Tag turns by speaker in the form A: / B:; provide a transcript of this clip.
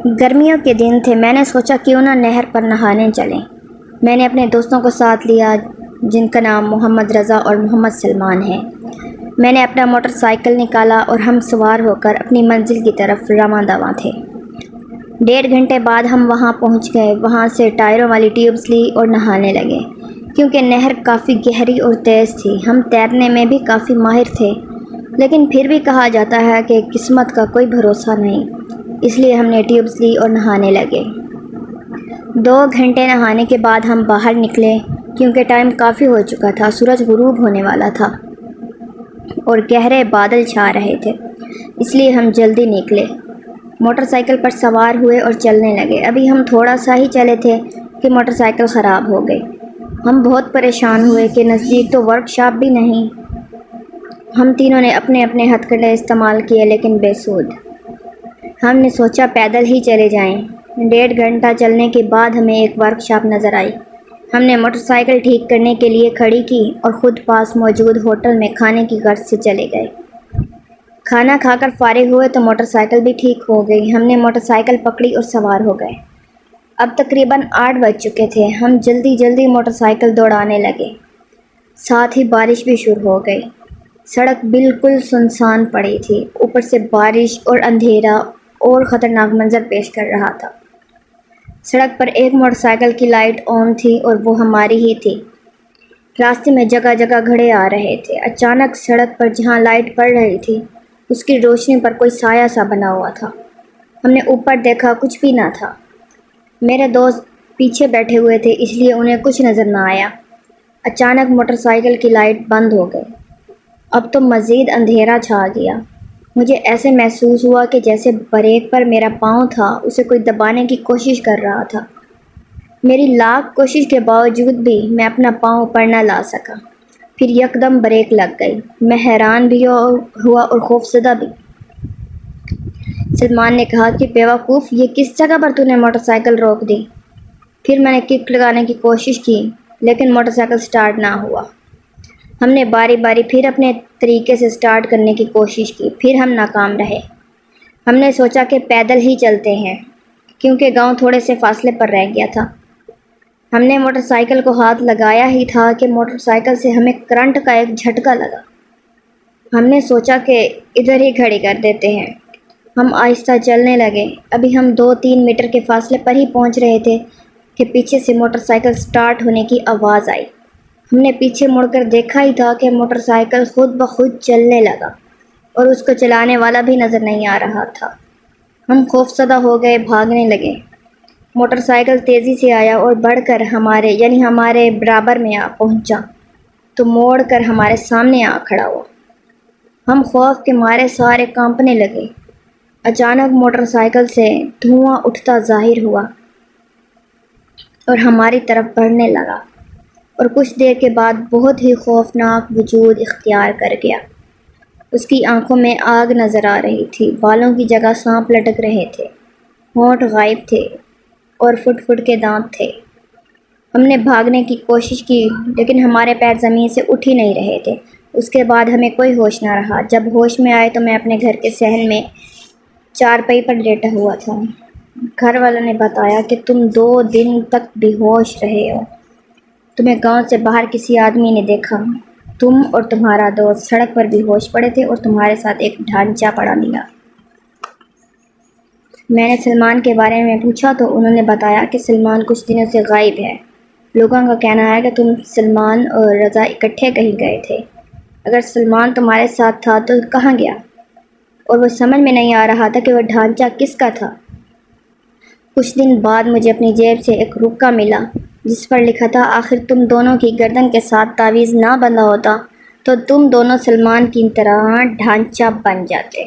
A: گرمیوں کے دن تھے۔ میں نے سوچا کیوں نہ نہر پر نہانے چلیں۔ میں نے اپنے دوستوں کو ساتھ لیا جن کا نام محمد رضا اور محمد سلمان ہے۔ میں نے اپنا موٹر سائیکل نکالا اور ہم سوار ہو کر اپنی منزل کی طرف رواں دواں تھے۔ 1.5 گھنٹے بعد ہم وہاں پہنچ گئے۔ وہاں سے ٹائروں والی ٹیوبس لی اور نہانے لگے کیونکہ نہر کافی گہری اور تیز تھی۔ ہم تیرنے میں بھی کافی ماہر تھے، لیکن پھر بھی کہا جاتا ہے کہ قسمت کا کوئی بھروسہ نہیں، اس لیے ہم نے ٹیوبس لی اور نہانے لگے۔ 2 گھنٹے نہانے کے بعد ہم باہر نکلے کیونکہ ٹائم کافی ہو چکا تھا۔ سورج غروب ہونے والا تھا اور گہرے بادل چھا رہے تھے، اس لیے ہم جلدی نکلے۔ موٹر سائیکل پر سوار ہوئے اور چلنے لگے۔ ابھی ہم تھوڑا سا ہی چلے تھے کہ موٹر سائیکل خراب ہو گئی۔ ہم بہت پریشان ہوئے کہ نزدیک تو ورک شاپ بھی نہیں۔ ہم تینوں نے اپنے اپنے ہتھ کنڈے استعمال کیے لیکن بے سود۔ ہم نے سوچا پیدل ہی چلے جائیں۔ 1.5 گھنٹہ چلنے کے بعد ہمیں ایک ورک شاپ نظر آئی۔ ہم نے موٹر سائیکل ٹھیک کرنے کے لیے کھڑی کی اور خود پاس موجود ہوٹل میں کھانے کی غرض سے چلے گئے۔ کھانا کھا کر فارغ ہوئے تو موٹر سائیکل بھی ٹھیک ہو گئی۔ ہم نے موٹر سائیکل پکڑی اور سوار ہو گئے۔ اب تقریباً 8 بج چکے تھے۔ ہم جلدی جلدی موٹر سائیکل دوڑانے لگے، ساتھ ہی بارش بھی شروع ہو گئی۔ سڑک بالکل سنسان پڑی تھی، اوپر سے بارش اور اندھیرا اور خطرناک منظر پیش کر رہا تھا۔ سڑک پر ایک موٹر سائیکل کی لائٹ آن تھی اور وہ ہماری ہی تھی۔ راستے میں جگہ جگہ گھڑے آ رہے تھے۔ اچانک سڑک پر جہاں لائٹ پڑ رہی تھی اس کی روشنی پر کوئی سایہ سا بنا ہوا تھا۔ ہم نے اوپر دیکھا، کچھ بھی نہ تھا۔ میرے دوست پیچھے بیٹھے ہوئے تھے اس لیے انہیں کچھ نظر نہ آیا۔ اچانک موٹر سائیکل کی لائٹ بند ہو گئی۔ اب تو مزید اندھیرا چھا گیا۔ مجھے ایسے محسوس ہوا کہ جیسے بریک پر میرا پاؤں تھا اسے کوئی دبانے کی کوشش کر رہا تھا۔ میری لاکھ کوشش کے باوجود بھی میں اپنا پاؤں اوپر نہ لا سکا۔ پھر یکدم بریک لگ گئی۔ میں حیران بھی ہوا اور خوفزدہ بھی۔ سلمان نے کہا کہ بیوقوف، یہ کس جگہ پر تو نے موٹر سائیکل روک دی؟ پھر میں نے کک لگانے کی کوشش کی لیکن موٹر سائیکل سٹارٹ نہ ہوا۔ ہم نے باری باری پھر اپنے طریقے سے سٹارٹ کرنے کی کوشش کی، پھر ہم ناکام رہے۔ ہم نے سوچا کہ پیدل ہی چلتے ہیں کیونکہ گاؤں تھوڑے سے فاصلے پر رہ گیا تھا۔ ہم نے موٹر سائیکل کو ہاتھ لگایا ہی تھا کہ موٹر سائیکل سے ہمیں کرنٹ کا ایک جھٹکا لگا۔ ہم نے سوچا کہ ادھر ہی کھڑی کر دیتے ہیں۔ ہم آہستہ چلنے لگے۔ ابھی ہم 2-3 میٹر کے فاصلے پر ہی پہنچ رہے تھے کہ پیچھے سے موٹر سائیکل سٹارٹ ہونے کی آواز آئی۔ ہم نے پیچھے مڑ کر دیکھا ہی تھا کہ موٹر سائیکل خود بخود چلنے لگا اور اس کو چلانے والا بھی نظر نہیں آ رہا تھا۔ ہم خوفزدہ ہو گئے، بھاگنے لگے۔ موٹر سائیکل تیزی سے آیا اور بڑھ کر ہمارے برابر میں آ پہنچا تو موڑ کر ہمارے سامنے آ کھڑا ہوا۔ ہم خوف کے مارے سارے کانپنے لگے۔ اچانک موٹر سائیکل سے دھواں اٹھتا ظاہر ہوا اور ہماری طرف بڑھنے لگا، اور کچھ دیر کے بعد بہت ہی خوفناک وجود اختیار کر گیا۔ اس کی آنکھوں میں آگ نظر آ رہی تھی، بالوں کی جگہ سانپ لٹک رہے تھے، ہونٹ غائب تھے اور فٹ فٹ کے دانت تھے۔ ہم نے بھاگنے کی کوشش کی لیکن ہمارے پیر زمین سے اٹھ ہی نہیں رہے تھے۔ اس کے بعد ہمیں کوئی ہوش نہ رہا۔ جب ہوش میں آئے تو میں اپنے گھر کے صحن میں چارپائی پر لیٹا ہوا تھا۔ گھر والوں نے بتایا کہ تم 2 دن تک بے ہوش رہے ہو۔ تمہیں گاؤں سے باہر کسی آدمی نے دیکھا۔ تم اور تمہارا دوست سڑک پر بے ہوش پڑے تھے اور تمہارے ساتھ ایک ڈھانچہ پڑا ملا۔ میں نے سلمان کے بارے میں پوچھا تو انہوں نے بتایا کہ سلمان کچھ دنوں سے غائب ہے۔ لوگوں کا کہنا ہے کہ تم سلمان اور رضا اکٹھے کہیں گئے تھے۔ اگر سلمان تمہارے ساتھ تھا تو کہاں گیا؟ اور وہ سمجھ میں نہیں آ رہا تھا کہ وہ ڈھانچہ کس کا تھا۔ کچھ دن بعد مجھے اپنی جیب سے ایک رکا ملا جس پر لکھا تھا، آخر تم دونوں کی گردن کے ساتھ تعویذ نہ بندھا ہوتا تو تم دونوں سلمان کی طرح ڈھانچہ بن جاتے۔